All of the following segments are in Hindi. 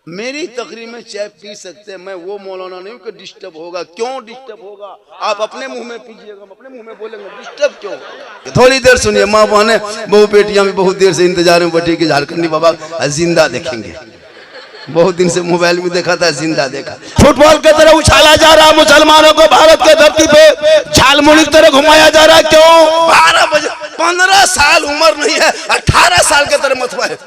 मेरी तकरीर में चाय पी सकते हैं, मैं वो मौलाना नहीं हूँ कि डिस्टर्ब होगा। क्यों डिस्टर्ब होगा? आप अपने मुंह में पीजिएगा, अपने मुंह में बोलेंगे, डिस्टर्ब क्यों? थोड़ी देर सुनिए। माँ बहने बहु बेटियां भी बहुत देर से इंतजार में बैठी कि झारखंडी बाबा जिंदा देखेंगे। बहुत दिन से मोबाइल में देखा था, जिंदा देखा। फुटबॉल की तरह उछाला जा रहा है मुसलमानों को, भारत के धरती पे झालमुड़ी की तरह घुमाया जा रहा है। क्यों? 12 बजे, 15 साल उम्र नहीं है, 18 साल के तरह मतवा है।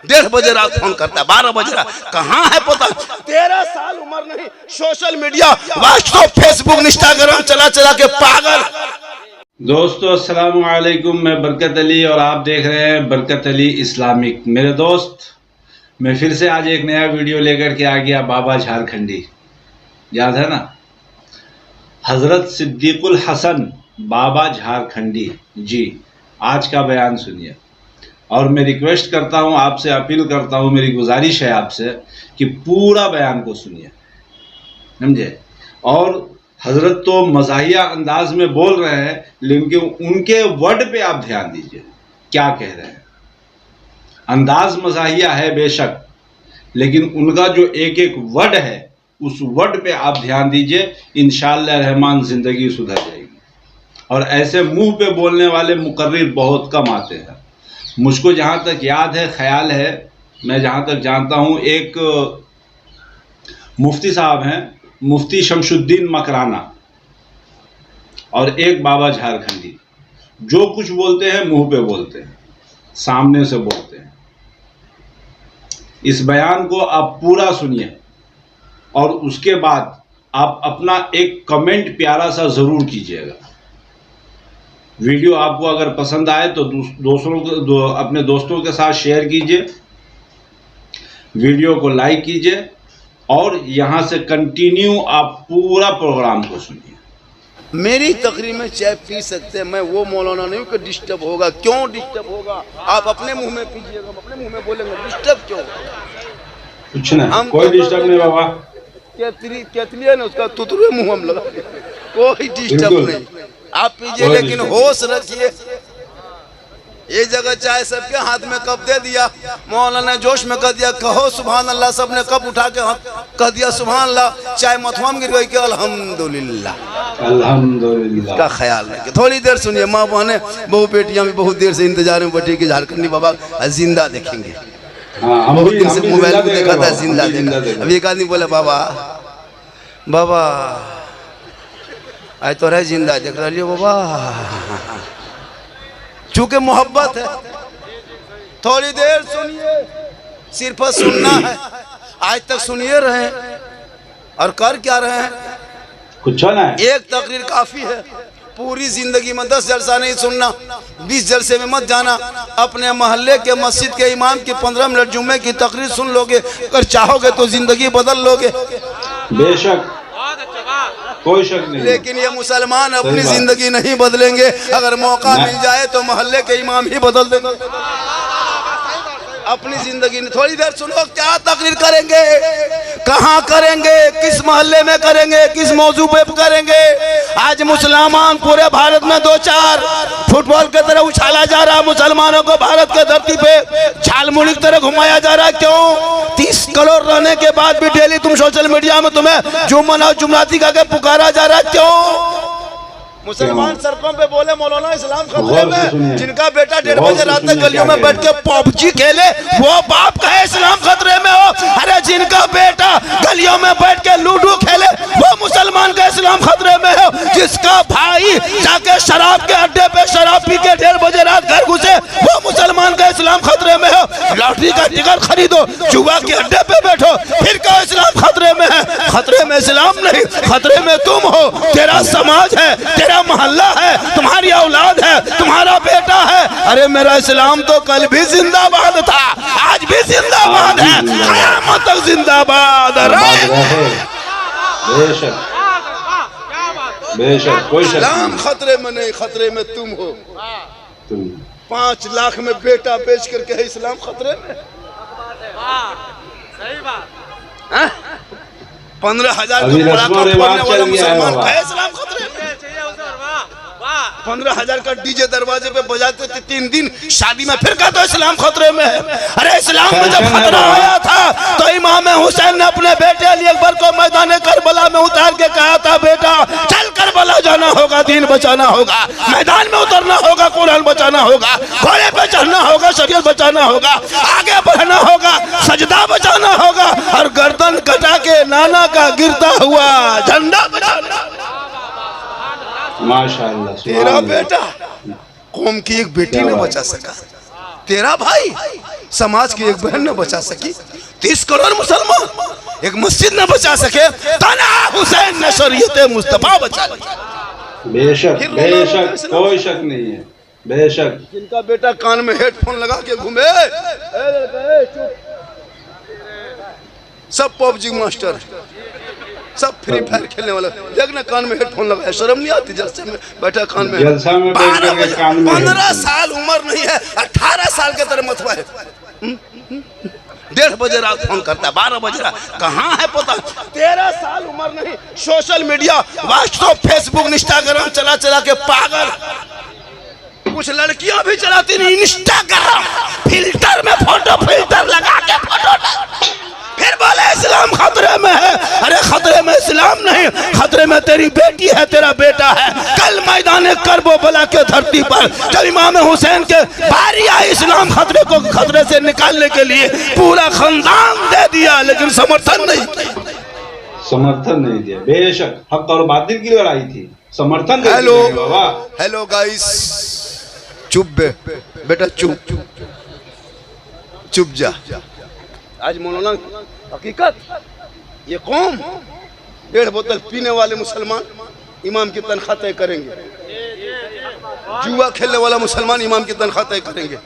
1:30 बजे रात फोन करता है, 12 बजे रात कहाँ है पता। 13 साल उम्र नहीं, social media, WhatsApp, Facebook, Instagram चला चला के पागल। दोस्तों अस्सलाम वालेकुम, मैं बरकत अली और आप देख रहे हैं बरकत अली इस्लामिक। मेरे दोस्त, मैं फिर से आज एक नया वीडियो लेकर के आ गया। बाबा झारखंडी, याद है ना? हजरत सिद्दीकुल हसन बाबा झारखंडी जी, आज का बयान सुनिए। और मैं रिक्वेस्ट करता हूं आपसे, अपील करता हूं, मेरी गुजारिश है आपसे कि पूरा बयान को सुनिए, समझे। और हजरत तो मज़ाहिया अंदाज में बोल रहे हैं, लेकिन उनके वर्ड पे आप ध्यान दीजिए क्या कह रहे हैं। अंदाज मज़ाहिया है बेशक, लेकिन उनका जो एक एक वर्ड है उस वर्ड पे आप ध्यान दीजिए। इंशाअल्लाह रहमान ज़िंदगी सुधर जाएगी। और ऐसे मुंह पे बोलने वाले मुकर्रिर बहुत कम आते हैं। मुझको जहाँ तक याद है, ख्याल है, मैं जहाँ तक जानता हूँ, एक मुफ्ती साहब हैं, मुफ्ती शमशुद्दीन मकराना, और एक बाबा झारखंडी। जो कुछ बोलते हैं मुंह पे बोलते हैं, सामने से बोलते हैं। इस बयान को आप पूरा सुनिए और उसके बाद आप अपना एक कमेंट प्यारा सा ज़रूर कीजिएगा। वीडियो आपको अगर पसंद आए तो अपने दोस्तों के साथ शेयर कीजिए, वीडियो को लाइक कीजिए और यहाँ से कंटिन्यू आप पूरा प्रोग्राम को सुनिए। मेरी तकरीर में चाय पी सकते हैं, मैं वो मौलाना नहीं हूँ कि डिस्टर्ब होगा। क्यों डिस्टर्ब होगा? आप अपने मुंह में पीजिएगा, अपने मुंह में बोलेंगे, डिस्टर्ब क्यों? कुछ ना, कोई डिस्टर्ब नहीं बाबा। केतली है ना, उसका तुतुरे मुंह हम लगा, कोई डिस्टर्ब नहीं। आप पीजिए, लेकिन होश रखिए। ये जगह चाय सबके हाथ में कब दे दिया, मौलाना जोश में कह दिया कहो सुभान अल्लाह, सबने कब उठा के कह दिया सुभान अल्लाह। चाय मथुआ में गिर गई कि अल्हम्दुलिल्लाह, अल्हम्दुलिल्लाह का ख्याल रखिए। थोड़ी देर सुनिए। माँ बहने बहु बेटियां भी बहुत देर से इंतजार में बैठी कि झारखंडी बाबा जिंदा देखेंगे। बहुत दिन से मोबाइल में देखा था, जिंदा देखा। अभी एक आदमी बोला बाबा बाबा आज तो रहे जिंदा देख रही हो बाबा, चूंकि मोहब्बत है। थोड़ी देर सुनिए, सिर्फ सुनना है। आज तक सुनिए रहे और कर क्या रहे हैं? कुछ ना है। एक तकरीर काफी है। पूरी जिंदगी में 10 जलसा नहीं सुनना, 20 जलसे में मत जाना। अपने मोहल्ले के मस्जिद के इमाम की 15 मिनट जुम्मे की तकरीर सुन लोगे, अगर चाहोगे तो जिंदगी बदल लोगे। बेशक, कोई शक नहीं। लेकिन ये मुसलमान अपनी जिंदगी नहीं बदलेंगे। अगर मौका मिल जाए तो मोहल्ले के इमाम ही बदल देंगे अपनी जिंदगी। थोड़ी देर सुनो, क्या तकरीर करेंगे, कहाँ करेंगे, किस मोहल्ले में करेंगे, किस मौजू पे करेंगे। आज मुसलमान पूरे भारत में 2-4 फुटबॉल की तरह उछाला जा रहा है मुसलमानों को, भारत के धरती पे झालमुड़ी की तरह घुमाया जा रहा है। क्यों? 30 करोड़ रहने के बाद भी डेली तुम सोशल मीडिया में तुम्हें जुम्मन और जुमराती का के पुकारा जा रहा है। क्यों? मुसलमान सड़कों पे बोले मौलाना इस्लाम खतरे में। जिनका बेटा 1:30 बजे रात तक गलियों में बैठ के पबजी खेले वो बाप कहे इस्लाम खतरे में हो। अरे जिनका बेटा गलियों में बैठ के लूडो खेले वो मुसलमान का इस्लाम खतरे में हो। जिसका भाई जाके शराब के अड्डे पे शराब पी के 1:30 बजे रात घर घुसे वो मुसलमान का इस्लाम खतरे में हो। लॉटरी का टिकट खरीदो, जुआ के अड्डे पे बैठो, फिर का इस्लाम खतरे में है। खतरे में इस्लाम नहीं, खतरे में तुम हो, तेरा समाज है, तेरा मोहल्ला है, तुम्हारी औलाद है, तुम्हारा बेटा है। अरे मेरा इस्लाम तो कल भी जिंदाबाद था, आज भी जिंदाबाद है, क़यामत तक जिंदाबाद रहे। बेशक, बेशक, कोई शक नहीं। इस्लाम खतरे में नहीं, खतरे में तुम हो। 5 लाख में बेटा बेच करके है इस्लाम खतरे में। सही बात। 15,000 मुसलमान का इस्लाम खतरे में। 15,000 का डीजे दरवाजे पे बजाते थे 3 दिन, शादी में फिर कहते इस्लाम खतरे में है। अरे इस्लाम में जब खतरा आया था तो इमाम हुसैन ने अपने बेटे अली अकबर को मैदान करबला में उतार के कहा था, बेटा चल करबला जाना होगा, दीन बचाना होगा, मैदान में उतरना होगा, कुरान बचाना होगा, घोड़े पे चढ़ना होगा, शरीयत बचाना होगा, आगे बढ़ना होगा, सजदा बचाना होगा, और गर्दन कटा के नाना का गिरता हुआ झंडा बचाना। माशाअल्लाह। तेरा बेटा कौम की एक बेटी ने बचा सका, तेरा भाई समाज की एक बहन ने बचा सकी, 30 करोड़ मुसलमान एक मस्जिद न बचा सके, तना हुसैन ने शरीयत मुस्तफा बचा ली। बेशक बेशक, कोई शक नहीं है, बेशक। जिनका बेटा कान में हेडफोन लगा के घूमे, सब पबजी मास्टर, सब फ्री फायर खेलने वाला, देखना कान में हेडफोन लगाया, शर्म नहीं आती? जलसे में बैठा कान में, जलसा में बैठ के कान में 15 साल उम्र नहीं है, 18 साल के तरह मतवा है। 1:30 बजे रात फोन करता है, 12 बजे रात, कहाँ है पता? 13 साल उम्र नहीं, social media, WhatsApp, Facebook, Instagram चला चला के पागल। कुछ लड़कियां भी चलाती नहीं इंस्टाग्राम, फिल्टर में फोटो, फिल्टर लगा के फोटो, फिर बोले इस्लाम खतरे में है। अरे खतरे में इस्लाम नहीं, खतरे में तेरी बेटी है, तेरा बेटा है। कल मैदान करबला के धरती पर जब इमाम हुसैन के बारी आई, इस्लाम खतरे को खतरे से निकालने के लिए पूरा खानदान दे दिया, लेकिन समर्थन नहीं किया, समर्थन नहीं दिया। बेशक हक और बातिल की लड़ाई थी, समर्थन। हेलो हेलो गाइस, चुप बेटा, चुप चुप जा। आज मौलाना हकीकत, ये कौम 1.5 बोतल पीने वाले मुसलमान इमाम की तनख्वाह तय करेंगे, जुआ खेलने वाला मुसलमान इमाम की तनख्वाह तय करेंगे,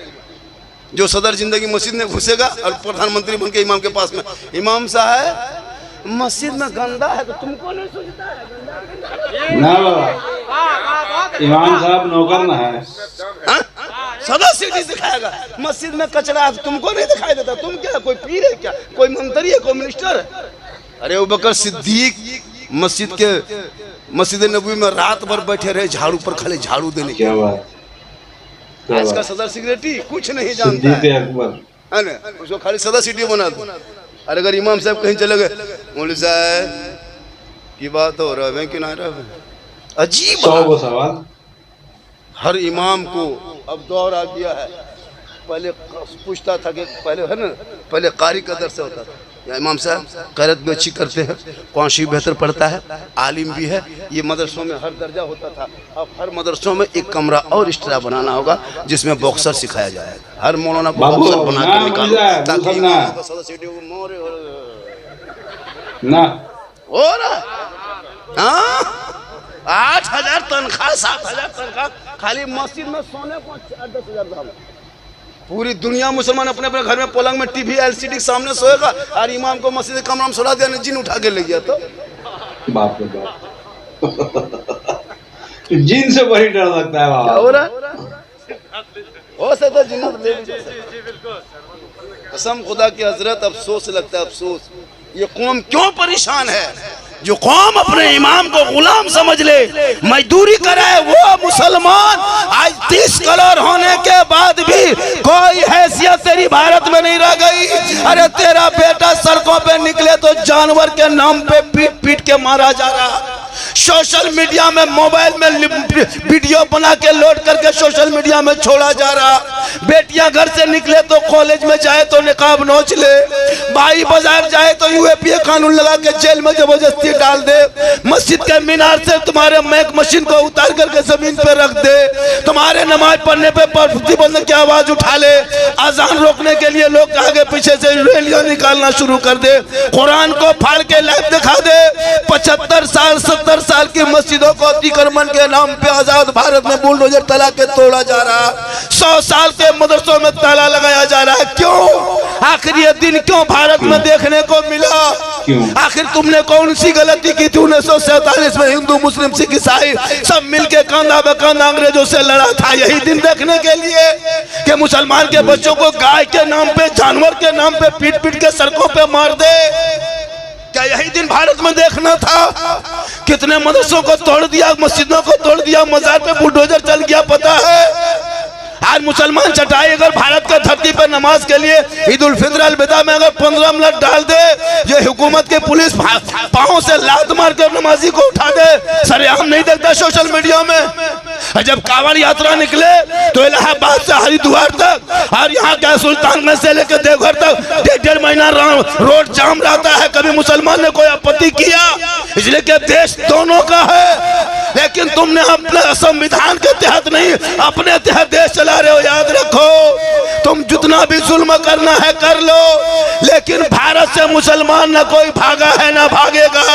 जो सदर जिंदगी मस्जिद में घुसेगा और प्रधानमंत्री बन के इमाम के पास में, इमाम साहब मस्जिद में गंदा है तो तुमको नहीं सोचता है? ना बाबा, इमाम साहब नौकर ना है, सदा सीढ़ी दिखाएगा, मस्जिद में कचरा है तुमको नहीं दिखाई देता? तुम क्या कोई पीर है क्या, कोई मंत्री है, कोई मिनिस्टर है? अरे अबू बकर सिद्दीक मस्जिद नबवी में रात भर बैठे रहे झाड़ू पर, खाली झाड़ू देने की। क्या बात, आज का सदर सेक्रेटरी कुछ नहीं जानता है ना, उसको खाली सदा सीढ़ी बना दो। अरे अगर इमाम साहब कहीं चले गए, मौलवी साहब की बात हो रहा है कि ना रहा है, अजीब सवाल। हर इमाम को अब दौर आ गया है, पहले पूछता था कि पहले है ना, पहले कारी का दर्स होता था, या इमाम साहब क़रात भी अच्छी करते हैं, कौशी बेहतर पढ़ता है, आलिम भी है, ये मदरसों में हर दर्जा होता था। अब हर मदरसों में एक कमरा और एक्स्ट्रा बनाना होगा जिसमें बॉक्सर सिखाया जाएगा, हर मौलाना को बॉक्सर बना के निकालो ताकि ना हो रहा। 8,000 तनख्वाह, 7,000 तनख्वाह, खाली मस्जिद में सोने को 10,000 दाम। पूरी दुनिया मुसलमान अपने अपने घर में पलंग में टीवी LCD के सामने सोएगा, और इमाम को मस्जिद कमरा में सुला दिया, जिन उठा के ले गया तो बाप रे बाप। जिन से वही डर लगता है बाबा। हो रहा हो सकता है जिन्नत ले लीजिए। कसम खुदा की हजरत, अफसोस लगता है, अफसोस ये कौम क्यों परेशान है। जो कौम अपने इमाम को गुलाम समझ ले, मजदूरी करे, वो मुसलमान आज 30 करोड़ होने के बाद भी कोई हैसियत तेरी भारत में नहीं रह गई। अरे तेरा बेटा सड़कों पे निकले तो जानवर के नाम पे पीट पीट के मारा जा रहा, सोशल मीडिया में मोबाइल में वीडियो बना के लोड करके सोशल मीडिया में छोड़ा जा रहा। बेटियां घर से निकले तो कॉलेज में जाए तो निकाब नोच ले, भाई बाजार जाए तो UAPA कानून लगा के जेल में जबरदस्ती डाल दे, मस्जिद के मीनार से तुम्हारे मैक मशीन को उतार करके जमीन पे रख दे, तुम्हारे नमाज पढ़ने पे प्रतिबंध की आवाज उठा ले, अजान रोकने के लिए लोग आगे पीछे से रैलियां निकालना शुरू कर दे, कुरान को फाड़ के लाइव दिखा दे। 75 साल 70 साल की मस्जिदों को अतिक्रमण के नाम पे आजाद भारत में बुलडोजर तला के तोड़ा जा रहा, 100 साल के मदरसों में ताला लगाया जा रहा है। क्यों? आखिर ये दिन क्यों भारत में देखने को मिला? आखिर तुमने कौन सी गलती की थी? 1947 में हिंदू मुस्लिम सिख ईसाई सब मिलके कंधा पे कंधा अंग्रेजों से लड़ा था, यही दिन देखने के लिए कि मुसलमान के बच्चों को गाय के नाम पे, जानवर के नाम पे पीट पीट के सड़कों पे मार दे। क्या यही दिन भारत में देखना था? कितने मदरसों को तोड़ दिया, मस्जिदों को तोड़ दिया, मजार पे बुलडोजर चल गया, पता है? आज मुसलमान चटाई अगर भारत का धरती पर नमाज के लिए ईद उल फित्र अलविदा में अगर 15 मिनट डाल दे, ये हुकूमत के पुलिस पांव से लात मार कर नमाजी को उठा दे, सरेआम नहीं देखता सोशल मीडिया में। जब कांवड़ यात्रा निकले तो इलाहाबाद से हरिद्वार तक और यहाँ के सुल्तानगंज से लेकर देवघर तक 1.5 महीना रोड जाम रहता है। कभी मुसलमान ने कोई आपत्ति किया? इसलिए कि देश दोनों का है, लेकिन तुमने अपने संविधान के तहत नहीं, अपने तहत देश चला रहे हो। याद रखो, तुम जितना भी जुल्म करना है कर लो, लेकिन भारत से मुसलमान न कोई भागा है न भागेगा।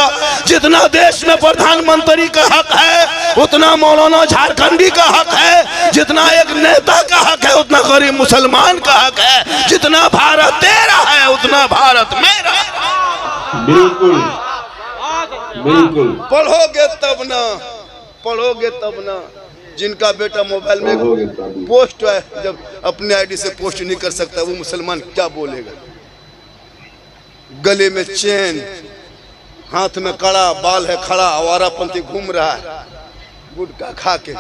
जितना देश में प्रधानमंत्री का हक है उतना मौलाना झारखंडी का हक है, जितना एक नेता का हक है उतना गरीब मुसलमान का हक है। जितना भारत तेरा है उतना भारत मेरा। बिल्कुल बिल्कुल। पढ़ोगे तब ना, पढ़ोगे तब ना। जिनका बेटा मोबाइल में पोस्ट है, जब अपने आईडी से पोस्ट नहीं कर सकता, वो मुसलमान क्या बोलेगा? गले में चेन, हाथ में कड़ा, बाल है खड़ा, आवारापंथी घूम रहा है, गुटखा खा के,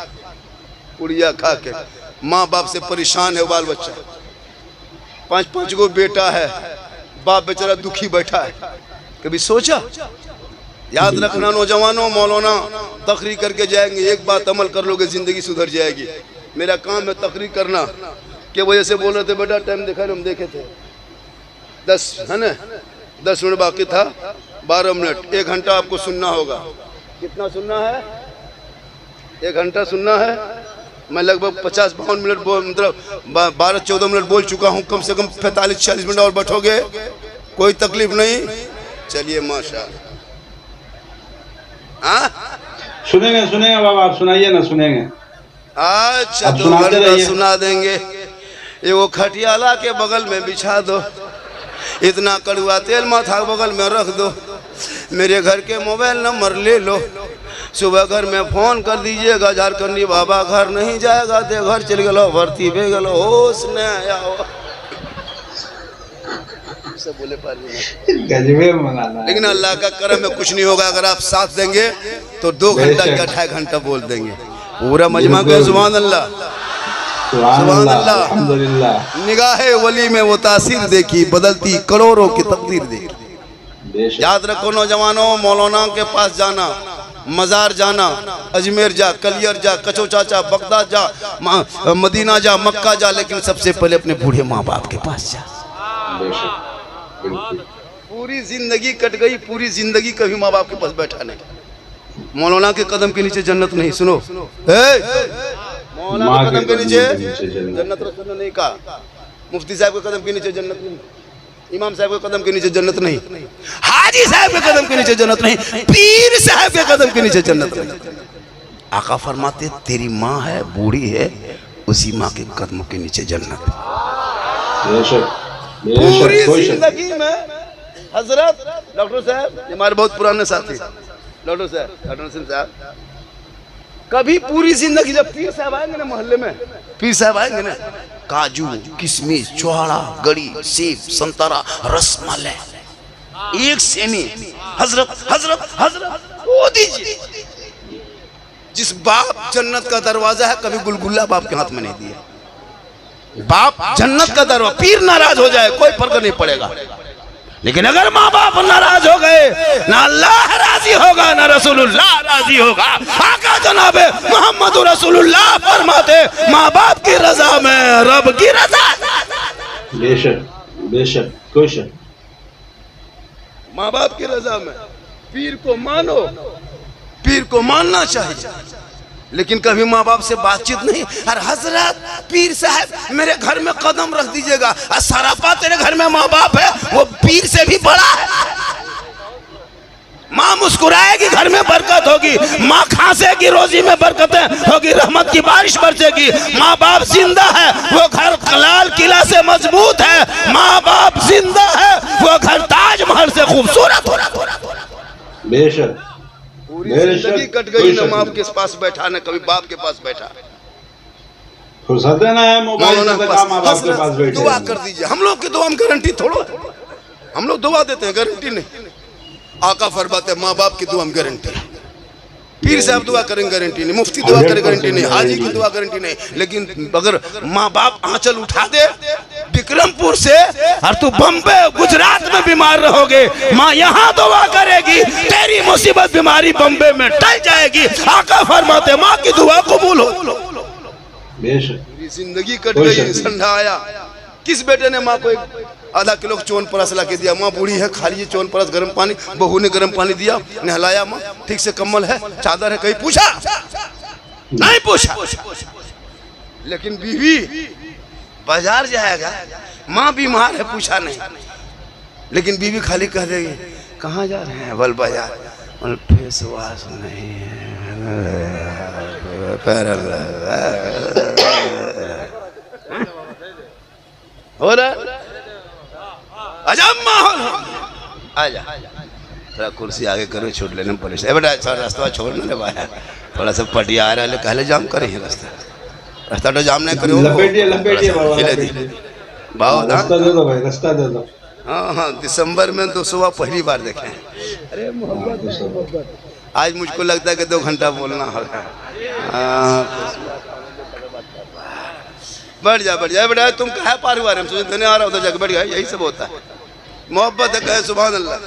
पुड़िया खा के, माँ बाप से परेशान है बाल बच्चा, 5-5 गो बेटा है, बाप बेचारा दुखी बैठा है। कभी सोचा? याद रखना नौजवानों, मौलाना तकरीर करके जाएंगे, एक बात अमल कर लोगे जिंदगी सुधर जाएगी। मेरा काम है तकरीर करना। के वजह से बोल रहे थे बेटा, टाइम देखा ना, हम देखे थे 10 है ना, 10 मिनट बाकी था, 12 मिनट, 1 घंटा आपको सुनना होगा। कितना सुनना है? 1 घंटा सुनना है। मैं लगभग 50-52 मिनट मतलब 12-14 मिनट बोल चुका हूँ। कम से कम 45-40 मिनट और बैठोगे, कोई तकलीफ नहीं। चलिए माशाअल्लाह। सुनेंगे सुनेंगे बाबा, आप सुनाइए ना, सुनेंगे। अच्छा, 2 घंटा सुना देंगे। ये वो खटियाला के बगल में बिछा दो, इतना कड़वा तेल माथा बगल में रख दो, मेरे घर के मोबाइल नंबर ले लो, सुबह घर में फोन कर दीजिएगा, झारखंडी बाबा घर नहीं जाएगा, दे घर चल गलो, भर्ती भे गलो, होश न आया हो। सब बोले लेकिन अल्लाह का करम में कुछ नहीं होगा। अगर आप साथ देंगे तो 2 घंटा या 2.5 घंटा बोल देंगे। पूरा मजमा को सुभान अल्लाह, सुभान अल्लाह, अल्हम्दुलिल्लाह। निगाहे वली में वो तासीर देखी, बदलती करोड़ों की तकदीर देखी। याद रखो नौजवानों, मौलाना के पास जाना, मजार जाना, अजमेर जा, कलियर जा, कचो चाचा, बगदाद जा, मदीना जा, मक्का जा, लेकिन सबसे पहले अपने बूढ़े माँ बाप के पास जा। पूरी जिंदगी कट गई, पूरी जिंदगी कभी माँ बाप के पास बैठा नहीं। मौलाना के कदम के नीचे जन्नत नहीं। सुनो, मौलाना के कदम के नीचे जन्नत रसूल ने नहीं कहा। मुफ्ती साहब के कदम के नीचे जन्नत नहीं, इमाम साहब के कदम के नीचे जन्नत नहीं, हाजी साहब के कदम के नीचे जन्नत नहीं, पीर साहब के कदम के नीचे जन्नत नहीं। आका फरमाते तेरी माँ है, बूढ़ी है, उसी माँ के कदमों के नीचे जन्नत। पूरी जिंदगी में हजरत डॉक्टर साहब, हमारे बहुत पुराने साथी डॉक्टर साहब, कभी पूरी जिंदगी, जब पीर साहब आएंगे ना मोहल्ले में, पीर साहब आएंगे ना, काजू, किशमिश, चौहाड़ा, गड़ी, सेब, संतरा, रसमलाई, एक सेमी, हजरत हजरत हजरत वो दीजिए। जिस बाप जन्नत का दरवाजा है, कभी गुलगुल्ला बाप के हाथ में नहीं दिया। बाप जन्नत का दरवाजा, पीर नाराज हो जाए कोई फर्क नहीं पड़ेगा, लेकिन अगर माँ बाप नाराज हो गए, ना अल्लाह राजी होगा ना रसूलुल्लाह राजी होगा। आका जनाबे मोहम्मद रसूलुल्लाह फरमाते, माँ बाप की रजा में रब की रजा। बेशक बेशक, कोई शक। माँ बाप की रजा में पीर को मानो, पीर को मानना चाहिए, लेकिन कभी माँ बाप से बातचीत नहीं। अरे हजरत पीर साहब मेरे घर में कदम रख दीजिएगा, सरापा तेरे घर में माँ बाप है, वो पीर से भी बड़ा है। माँ मुस्कुराएगी, घर में बरकत होगी, माँ खांसेगी, रोजी में बरकतें होगी, रहमत की बारिश बरसेगी। माँ बाप जिंदा है, वो घर लाल किला से मजबूत है। माँ बाप जिंदा है, वो घर ताजमहल से खूबसूरत हो रहा। बेशक, पूरी जिंदगी कट गई, न माँ के पास बैठा न कभी बाप के पास बैठा। फुर्सत है ना है मोबाइल से काम, माँ बाप के पास बैठे। दुआ कर दीजिए। हम लोग की दुआ में गारंटी थोड़ा, हम लोग दुआ देते हैं, गारंटी नहीं। आका फरमाते माँ बाप की दुआ गारंटी, पीर साहब दुआ करेंगे गारंटी नहीं, मुफ्ती दुआ करें गारंटी नहीं, हाजी की दुआ गारंटी नहीं, लेकिन अगर माँ बाप आंचल उठा दे विक्रमपुर से और तू बम्बे गुजरात में बीमार रहोगे, माँ यहाँ दुआ करेगी, तेरी मुसीबत बीमारी बम्बे में टल जाएगी। आका फरमाते माँ की दुआ कबूल हो। जिंदगी कट गई, ठंडा आया। किस बेटे ने माँ को आधा किलो चोन परस ला के दिया, माँ बूढ़ी है खा लीजिए चोन परस गर्म पानी, बहू ने गर्म पानी दिया, नहलाया, माँ ठीक से कम्बल है चादर है, कहीं पूछा नहीं पूछा। लेकिन बीवी बाजार जाएगा, माँ बीमार है पूछा नहीं, लेकिन बीवी खाली कह देगी कहाँ जा रहे हैं, बल बाजार, फेस वॉश नहीं है, हो रहा अजब माहौल। आजा थोड़ा कुर्सी आगे करो, छोड़ लेने पुलिस बेटा, रास्ता छोड़ने ले भाई, थोड़ा सा पटिया आ रहा है, कहले जाम करे रास्ता, रास्ता तो जाम नहीं करो, रास्ता दे दो। हाँ हाँ, दिसंबर में तो सुबह पहली बार देखे। अरे मोहब्बत, आज मुझको लगता है कि 2 घंटा बोलना होगा। बैठ जा बेटा, तुम कहे पार हुआ रहे, सोचे देने आ रहा उधर जाके बैठ गया, यही सब होता है। मोहब्बत है, कहे सुभान अल्लाह,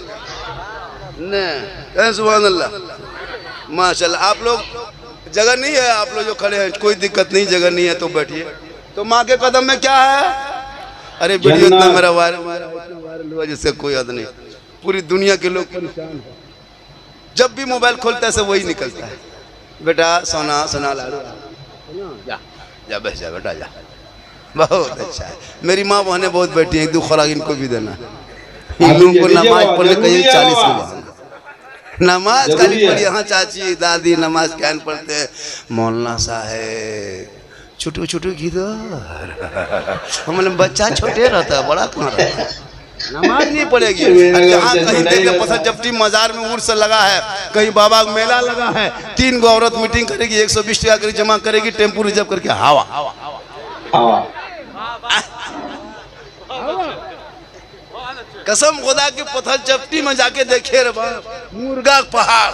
कहे सुभान अल्लाह, माशाल्लाह। आप लोग जगह नहीं है, आप लोग जो खड़े हैं कोई दिक्कत नहीं, जगह नहीं है तो बैठिए। तो माँ के कदम में क्या है? अरे वीडियो इतना मेरा वायरल हुआ जिससे कोई हद नहीं, पूरी दुनिया के लोग परेशान है, जब भी मोबाइल खोलता है सब वही निकलता है, बेटा सोना सोना लाडू, जा बैठ जा बेटा जा, बहुत अच्छा है। मेरी माँ बहनें बहुत बैठी हैं, 2 खुराक इनको भी देना, इन लोगों को नमाज पढ़ने कहीं 40 की नमाज खाली पढ़ी। हाँ चाची दादी नमाज क्या पढ़ते हैं, मौलाना साहेब छोटू छोटू किधर, हम बच्चा छोटे रहता है, बड़ा कहाँ रहता है, नमाज नहीं पड़ेगी। जहाँ कहीं देखे पसंद जब मजार में उर्स लगा है, कहीं बाबा मेला लगा है, 3 गो औरत मीटिंग करेगी, 120 टका कर जमा करेगी, टेम्पू रिजर्व करके हवा कसम खुदा की पत्थर चपटी में जाके देखे रे मुर्गा पहाड़,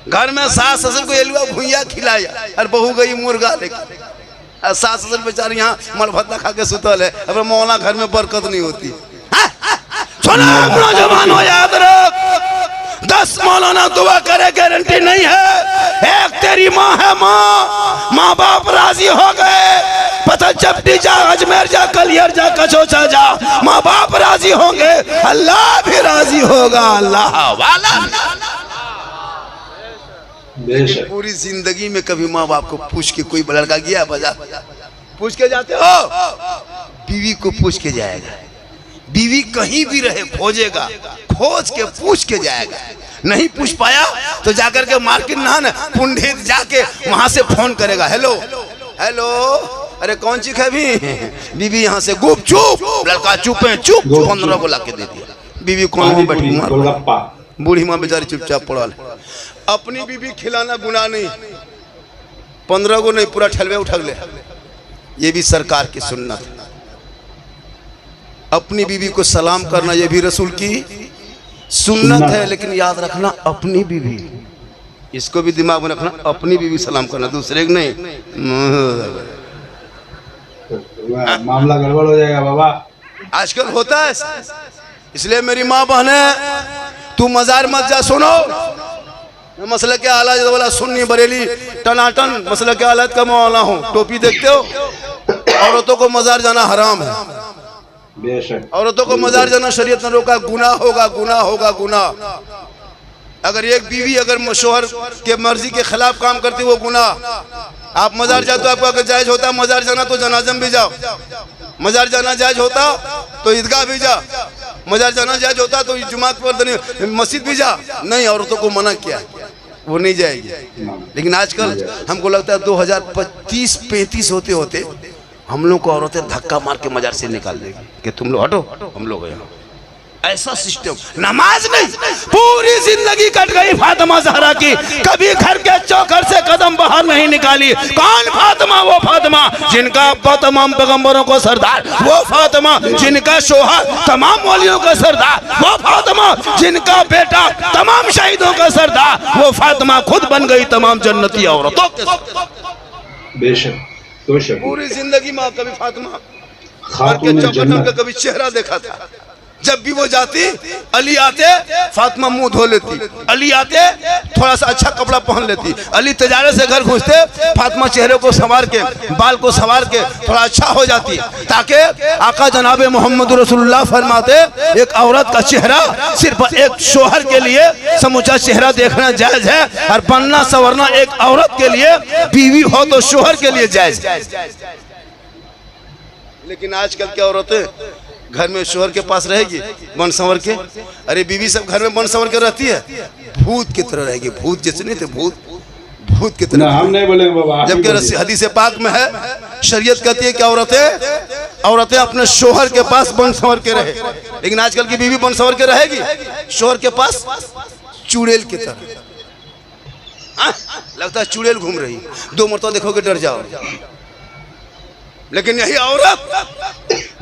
घर में सास ससुर को एलुआ भुइया खिलाया और बहू गई मुर्गा लेकर, सास ससुर बेचारी यहाँ मलभत्ता खा के सुतल है, अब मौला घर में बरकत नहीं होती। नौजवान हो याद रख, 10 मौलाना दुआ करे गारंटी नहीं है, एक तेरी माँ है, माँ बाप राजी हो गए, पता चपटी जा, अजमेर जा, कलियर जा, कचौचा जा, माँ बाप राजी होंगे, अल्लाह भी राजी होगा, अल्लाह वाला। पूरी जिंदगी में कभी माँ बाप को पूछ के कोई लड़का गया बाजार, पूछ के जाते हो? बीवी को पूछ के जाएगा, बीवी कहीं भी रहे खोजेगा, खोज के पूछ के जाएगा, नहीं पूछ पाया तो जाकर के मार्केट ना पुंडित जाके वहां से फोन करेगा, हेलो हेलो, अरे कौन चीज है भी, बीवी यहाँ से गुप चुप, लड़का चुपे चुप, 15 को ला के दे दिया, बीवी कौन बैठी, बूढ़ी माँ बेचारी चुपचाप पड़ा है। अपनी बीवी खिलाना गुनाह नहीं, 15 को नहीं, पूरा ठलवे उठा ले, ये भी सरकार की सुन्नत है। अपनी बीवी को सलाम करना ये भी रसूल की सुन्नत है, लेकिन याद रखना अपनी बीवी, इसको भी दिमाग में रखना, अपनी बीवी सलाम करना, दूसरे को नहीं, मामला गड़बड़ हो जाएगा बाबा। आजकल होता है, इसलिए मेरी माँ बहने तू मजार मत जा। सुनो मसला क्या हालत वाला सुन्नी बरेली टनाटन मसला क्या हालत का मौला हूँ, टोपी देखते हो, औरतों को मजार जाना हराम है, औरतों को मजार जाना शरीयत ने रोका, गुनाह होगा, गुनाह होगा, गुनाह। अगर एक बीवी अगर शोहर के मर्जी के खिलाफ काम करती वो गुनाह। आप मजार जाते हो, आपको अगर जायज होता मजार जाना तो जनाजम भी जाओ, मजार जाना जायज होता तो ईदगाह भी जा, मजार जाना जायज होता तो जुमात पर मस्जिद भी जा, नहीं औरतों को मना किया, वो नहीं जाएगी। लेकिन आजकल हमको लगता है 2025-35 होते होते हम लोग को औरतें धक्का मार के मजार से निकाल देगी कि तुम लोग हटो, हम लोग यहाँ ऐसा सिस्टम, नमाज नहीं, पूरी जिंदगी कट गई फातिमा ज़हरा की, कभी घर के चौखट से कदम बाहर नहीं निकाली। कौन फातिमा? वो फातिमा जिनका अब्बा तमाम पैगंबरों को सरदार, वो फातिमा जिनका शोहर तमाम वलियों का सरदार, वो फातिमा जिनका बेटा तमाम शहीदों का सरदार, वो फातिमा खुद बन गई तमाम जन्नती औरतों के सरदार। बेशक, तो शक पूरी जिंदगी में कभी फातिमा खातून जन्नत का कभी चेहरा देखा था? जब भी वो जाती, अली आते, फातिमा मुंह धो लेती, अली आते थोड़ा सा अच्छा कपड़ा पहन लेती, अली तजारे से घर घुसते, फातिमा चेहरे को संवार के, बाल को संवार के थोड़ा अच्छा हो जाती, ताकि आका जनाब मोहम्मद रसूलुल्लाह फरमाते एक औरत का चेहरा सिर्फ एक शोहर के लिए समूचा चेहरा देखना जायज है, और बनना संवरना एक औरत के लिए, बीवी हो तो शोहर के लिए जायज। लेकिन आजकल की औरतें घर में शोहर के पास रहेगी बन संवर के, अरे बीवी सब घर में बन संवर के रहती है, भूत की तरह रहेगी, भूत जैसे नहीं थे, भूत की तरह। हम नहीं बोलेंगे बाबा, जबकि हदीस पाक में है, शरीयत कहती है कि औरतें अपने शोहर के पास बन संवर के रहे, लेकिन आजकल की बीवी बन संवर के रहेगी शोहर के पास चुड़ैल की तरह। लगता है चुड़ैल घूम रही, 2 मरतबा देखोगे डर जाओ। लेकिन यही औरत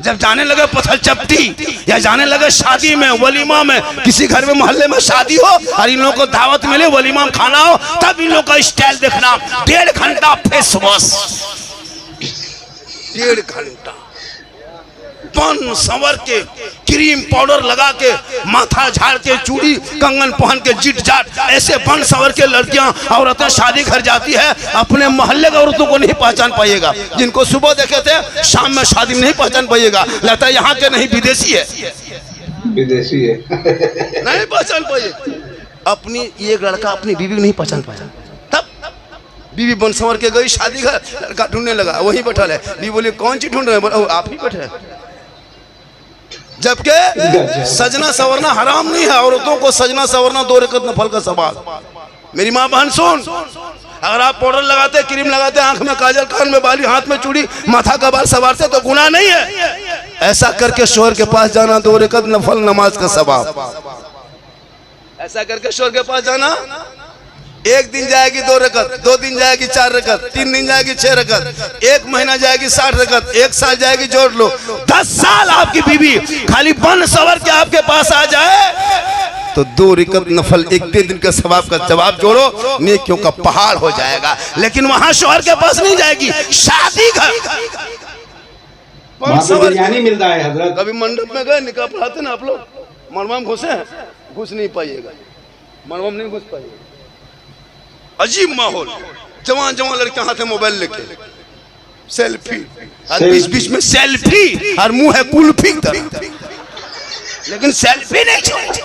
जब जाने लगे पत्थर चपटी या जाने लगे शादी में, वलीमा में, किसी घर में मोहल्ले में शादी हो और इन लोगों को दावत मिले, वलीमा में खाना हो, तब इन लोगों का स्टाइल देखना, 1.5 घंटा फेस वॉश, 1.5 घंटा बन संवर के, क्रीम पाउडर लगा के, माथा झाड़ के, चूड़ी कंगन पहन के, जिट जाट ऐसे बन संवर के लड़कियां औरतें शादी घर जाती है, अपने मोहल्ले के औरतों को नहीं पहचान पाइएगा, जिनको सुबह देखे थे शाम में शादी में नहीं पहचान पाइएगा, लगता है यहाँ के नहीं विदेशी है, विदेशी है नहीं पहचान पाइएगा। अपनी ये लड़का अपनी बीवी को नहीं पहचान पाया, तब बीवी बन संवर के गई शादी घर, लड़का ढूंढने लगा, वही बैठा है, बीवी बोली कौन चीज ढूंढ रहे हैं? आप ही बैठे हैं। जबकि सजना संवरना हराम नहीं है, औरतों को सजना संवरना 2 रकत नफल का सवाल। मेरी माँ बहन सुन, अगर आप पाउडर लगाते, क्रीम लगाते, आंख में काजल, कान में बाली, हाथ में चूड़ी, माथा का बाल संवारते तो गुनाह नहीं है। ऐसा करके शोहर के पास जाना 2 रकत नफल नमाज का सवाब। ऐसा करके शोहर के पास जाना, 1 दिन जाएगी 2 रकत, 2 दिन जाएगी 4 रकत, 3 दिन जाएगी 6 रकत, 1 महीना जाएगी 60 रकत, 1 साल जाएगी, जोड़ लो 10 साल आपकी बीवी खाली बन संवर के आपके पास आ जाए तो 2 रकत नफल 1 दिन का सवाब का जवाब जोड़ो, नेकियों का पहाड़ हो जाएगा। लेकिन वहां शोहर के पास नहीं जाएगी, शादी घर बिरयानी मिलता है हजरत। कभी मंडप में गए, निकाह पढ़ाते ना आप लोग, मरवा में घुसे हैं, घुस नहीं पाइएगा, मरवा में नहीं घुस पाइएगा। अजीब माहौल, जवान लड़कियां हाथ में मोबाइल लेके सेल्फी, बीच में सेल्फी और मुंह है कुल्फी तरह, लेकिन सेल्फी नहीं छोड़ती।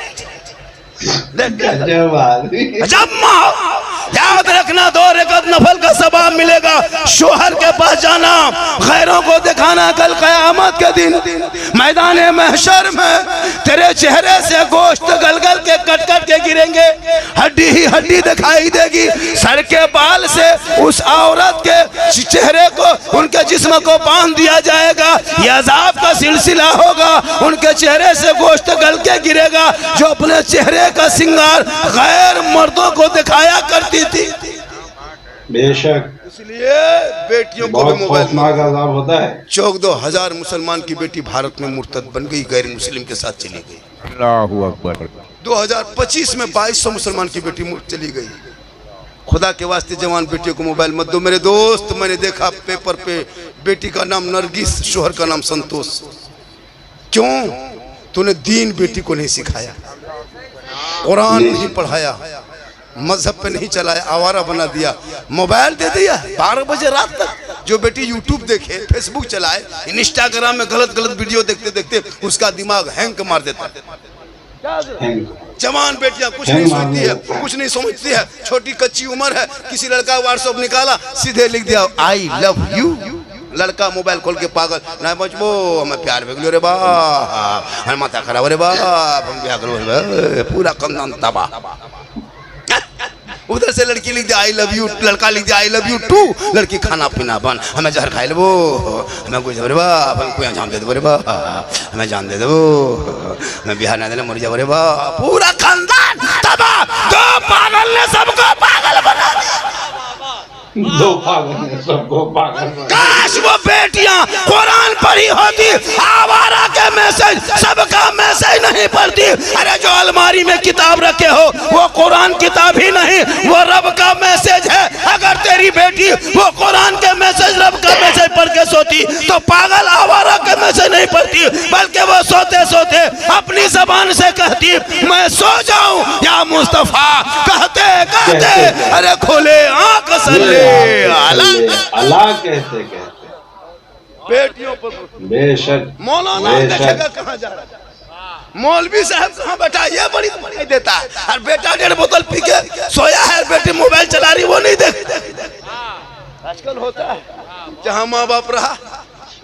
याद रखना 2 रकत नफल का सवाब मिलेगा। शोहर के पास जाना, गैरों को दिखाना, कल कयामत के दिन मैदान महशर में तेरे चेहरे से गोश्त गल के कट के गिरेंगे, हड्डी ही हड्डी दिखाई देगी, सर के बाल से उस औरत के चेहरे को, उनके जिस्म को बांध दिया जाएगा, यह अज़ाब का सिलसिला होगा। उनके चेहरे से गोश्त गल के गिरेगा जो अपने चेहरे का सिंगार गैर मर्दों को दिखाया करती थी। बेशक, इसलिए बेटियों को भी मोबाइल होता है। 14,000 मुसलमान की बेटी भारत में मुर्तद बन गई, गैर मुस्लिम के साथ चली गई। अल्लाहु अकबर। 2025 में 2200 मुसलमान की बेटी चली गई। खुदा के वास्ते जवान बेटियों को मोबाइल मत दो मेरे दोस्त। मैंने देखा पेपर पे बेटी का नाम नरगिस, शोहर का नाम संतोष। क्यों? तूने दीन बेटी को नहीं सिखाया, कुरान नहीं पढ़ाया, मजहब पे नहीं चलाया, आवारा बना दिया, मोबाइल दे दिया 12 बजे रात तक। जो बेटी यूट्यूब देखे, फेसबुक चलाए, इंस्टाग्राम में गलत वीडियो देखते देखते उसका दिमाग हैंग मार देता है। जवान बेटियां कुछ नहीं सोचती है, कुछ नहीं समझती है, छोटी कच्ची उम्र है। किसी लड़का व्हाट्सएप निकाला, सीधे लिख दिया आई लव यू। लड़का मोबाइल खोल के पागल, ना बचबो हमें प्यार भेगलो रे बाप, हम माथा खराब रे बाप, हम ब्याह करो रे, पूरा खानदान तबाह। उधर से लड़की लिख दे आई लव यू, लड़का लिख दे आई लव यू टू, लड़की खाना पीना बन, हमें जहर खाए लेबो, हमें कुछ बोरे बा, अपन कोई अंजाम दे दे बोरे बा, हमें जान दे दो, मैं बिहार ना देने मर जा बोरे बा, पूरा खानदान तबाह। दो पागल ने सबको पागल बना दिया, दो पागल ने सबको पागल बना दिया। काश वो बेटियां कुरान पढ़ी होती, आवारा के मैसेज सबका मैसेज नहीं पढ़ती। अरे जो अलमारी में किताब रखे हो वो कुरान किताब ही नहीं, वो रब का मैसेज है। अगर तेरी बेटी वो कुरान के मैसेज रब का मैसेज पढ़ के सोती तो पागल आवारा के मैसेज नहीं पढ़ती, बल्कि वो सोते सोते अपनी जबान से कहती मैं सो जाऊं या मुस्तफा, कहते कहते अरे खोले आंख सल्ले अल्लाह कहते कहते बेटियों पर बेशक मौलाना देखेगा कहाँ जा रहा है, मौलवी साहब कहाँ बैठा, ये बड़ी नहीं देता है, और बेटा 1.5 बोतल पी के सोया है, बेटी मोबाइल चला रही वो नहीं देख। आजकल होता है जहाँ माँ बाप रहा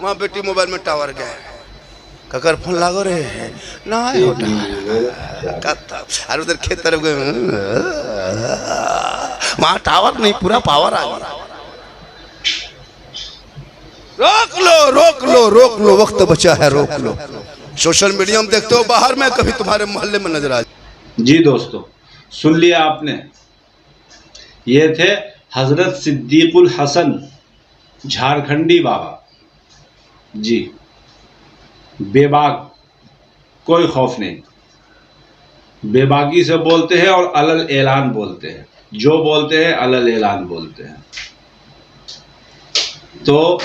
वहाँ बेटी मोबाइल में टावर गए, ककर फोन लागो रे ना और उधर खेत तरफ गए, वहाँ टावर नहीं पूरा पावर आ गया। रोक लो रोक लो रोक लो, वक्त बचा है रोक लो। सोशल मीडिया में देखते हो बाहर में, कभी तुम्हारे मोहल्ले में नजर आ जाए। जी दोस्तों, सुन लिया आपने, ये थे हजरत सिद्दीकुल हसन झारखंडी बाबा जी। बेबाक, कोई खौफ नहीं, बेबाकी से बोलते हैं और अलल ऐलान बोलते हैं, जो बोलते हैं अलल ऐलान बोलते हैं। तो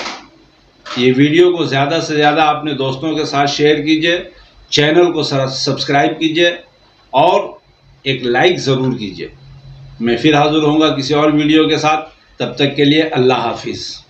ये वीडियो को ज़्यादा से ज़्यादा अपने दोस्तों के साथ शेयर कीजिए, चैनल को सब्सक्राइब कीजिए और एक लाइक ज़रूर कीजिए। मैं फिर हाजिर होऊंगा किसी और वीडियो के साथ, तब तक के लिए अल्लाह हाफिज़।